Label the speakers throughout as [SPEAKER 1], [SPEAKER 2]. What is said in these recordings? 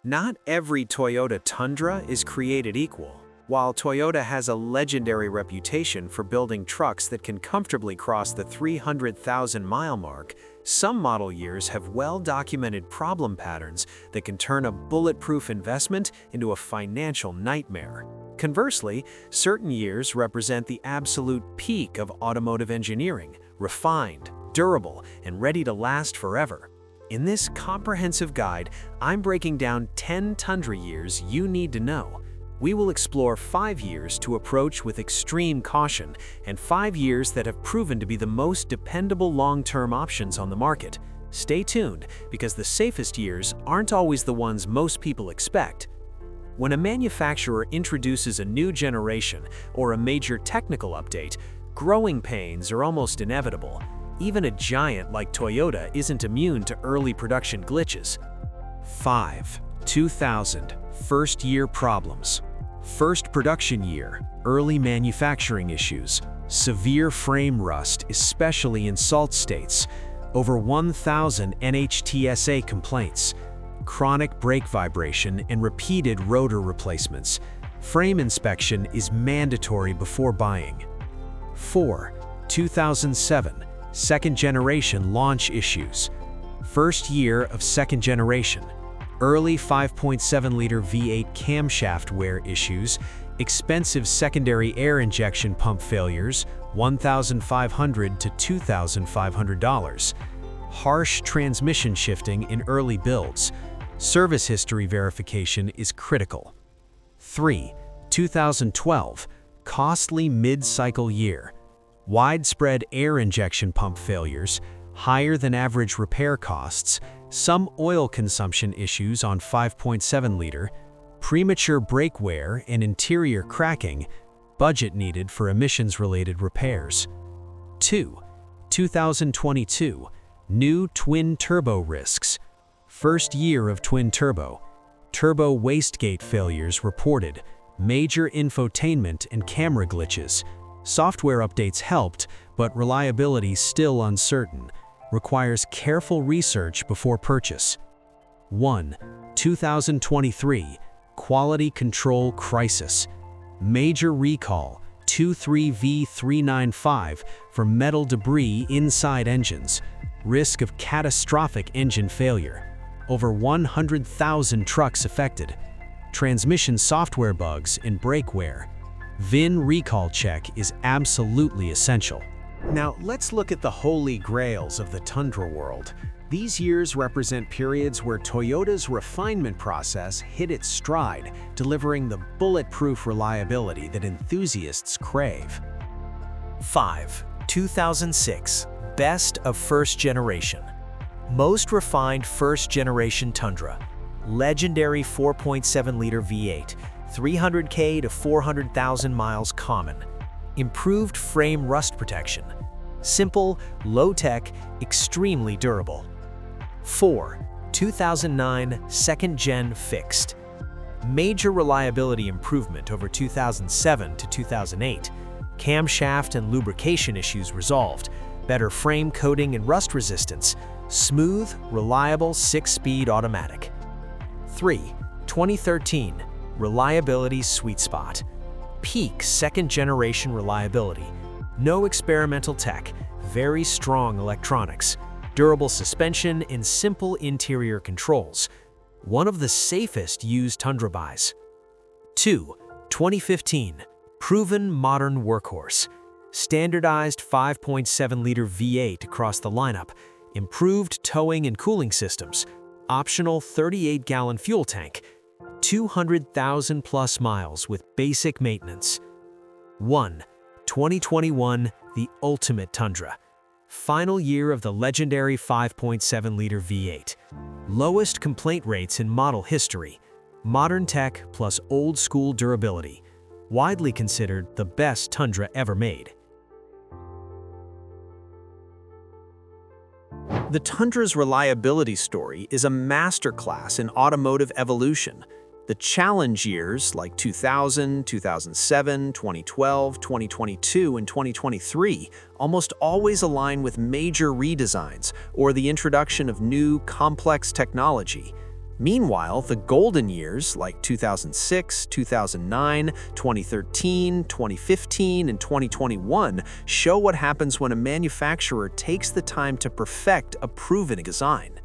[SPEAKER 1] Not every Toyota Tundra is created equal. While Toyota has a legendary reputation for building trucks that can comfortably cross the 300,000-mile mark, some model years have well-documented problem patterns that can turn a bulletproof investment into a financial nightmare. Conversely, certain years represent the absolute peak of automotive engineering, refined, durable, and ready to last forever. In this comprehensive guide, I'm breaking down 10 Tundra years you need to know. We will explore 5 years to approach with extreme caution and 5 years that have proven to be the most dependable long-term options on the market. Stay tuned, because the safest years aren't always the ones most people expect. When a manufacturer introduces a new generation or a major technical update, growing pains are almost inevitable. Even a giant like Toyota isn't immune to early production glitches. 5. 2000. First-year problems. First production year, early manufacturing issues, severe frame rust, especially in salt states, over 1,000 NHTSA complaints, chronic brake vibration and repeated rotor replacements. Frame inspection is mandatory before buying. 4. 2007. Second-generation launch issues. First year of second generation. Early 5.7-liter V8 camshaft wear issues, expensive secondary air injection pump failures, $1,500 to $2,500. Harsh transmission shifting in early builds. Service history verification is critical. 3. 2012. Costly mid-cycle year. Widespread air injection pump failures, higher than average repair costs, some oil consumption issues on 5.7-liter, premature brake wear and interior cracking, budget needed for emissions-related repairs. 2. 2022. New twin-turbo risks. First year of twin-turbo. Turbo wastegate failures reported, major infotainment and camera glitches. Software updates helped, but reliability still uncertain. Requires careful research before purchase. 1. 2023. Quality control crisis. Major recall 23V395 for metal debris inside engines. Risk of catastrophic engine failure. Over 100,000 trucks affected. Transmission software bugs and brake wear. VIN recall check is absolutely essential. Now, let's look at the holy grails of the Tundra world. These years represent periods where Toyota's refinement process hit its stride, delivering the bulletproof reliability that enthusiasts crave.
[SPEAKER 2] 5. 2006. Best of first generation. Most refined first-generation Tundra. Legendary 4.7-liter V8, 300K to 400,000 miles common. Improved frame rust protection. Simple, low-tech, extremely durable. 4. 2009 second-gen fixed. Major reliability improvement over 2007 to 2008. Camshaft and lubrication issues resolved. Better frame coating and rust resistance. Smooth, reliable 6-speed automatic. 3. 2013 reliability sweet spot. Peak second-generation reliability. No experimental tech, very strong electronics, durable suspension, and simple interior controls. One of the safest used Tundra buys. 2. 2015. Proven modern workhorse. Standardized 5.7-liter V8 across the lineup. Improved towing and cooling systems. Optional 38-gallon fuel tank. 200,000+ miles with basic maintenance. 1. 2021, the ultimate Tundra. Final year of the legendary 5.7-liter V8. Lowest complaint rates in model history. Modern tech plus old-school durability. Widely considered the best Tundra ever made.
[SPEAKER 1] The Tundra's reliability story is a masterclass in automotive evolution. The challenge years like 2000, 2007, 2012, 2022, and 2023 almost always align with major redesigns or the introduction of new, complex technology. Meanwhile, the golden years like 2006, 2009, 2013, 2015, and 2021 show what happens when a manufacturer takes the time to perfect a proven design.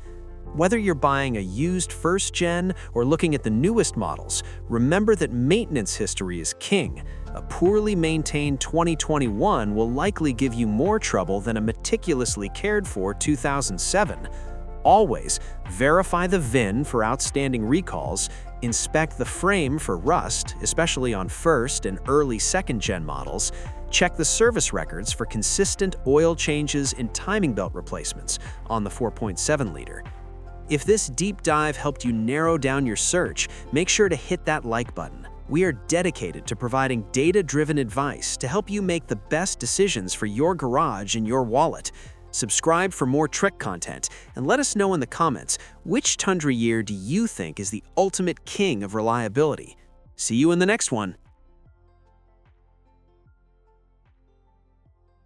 [SPEAKER 1] Whether you're buying a used first-gen or looking at the newest models, remember that maintenance history is king. A poorly maintained 2021 will likely give you more trouble than a meticulously cared-for 2007. Always verify the VIN for outstanding recalls, inspect the frame for rust, especially on first and early second-gen models, check the service records for consistent oil changes and timing belt replacements on the 4.7-liter. If this deep dive helped you narrow down your search, make sure to hit that like button. We are dedicated to providing data-driven advice to help you make the best decisions for your garage and your wallet. Subscribe for more trick content, and let us know in the comments, which Tundra year do you think is the ultimate king of reliability? See you in the next one.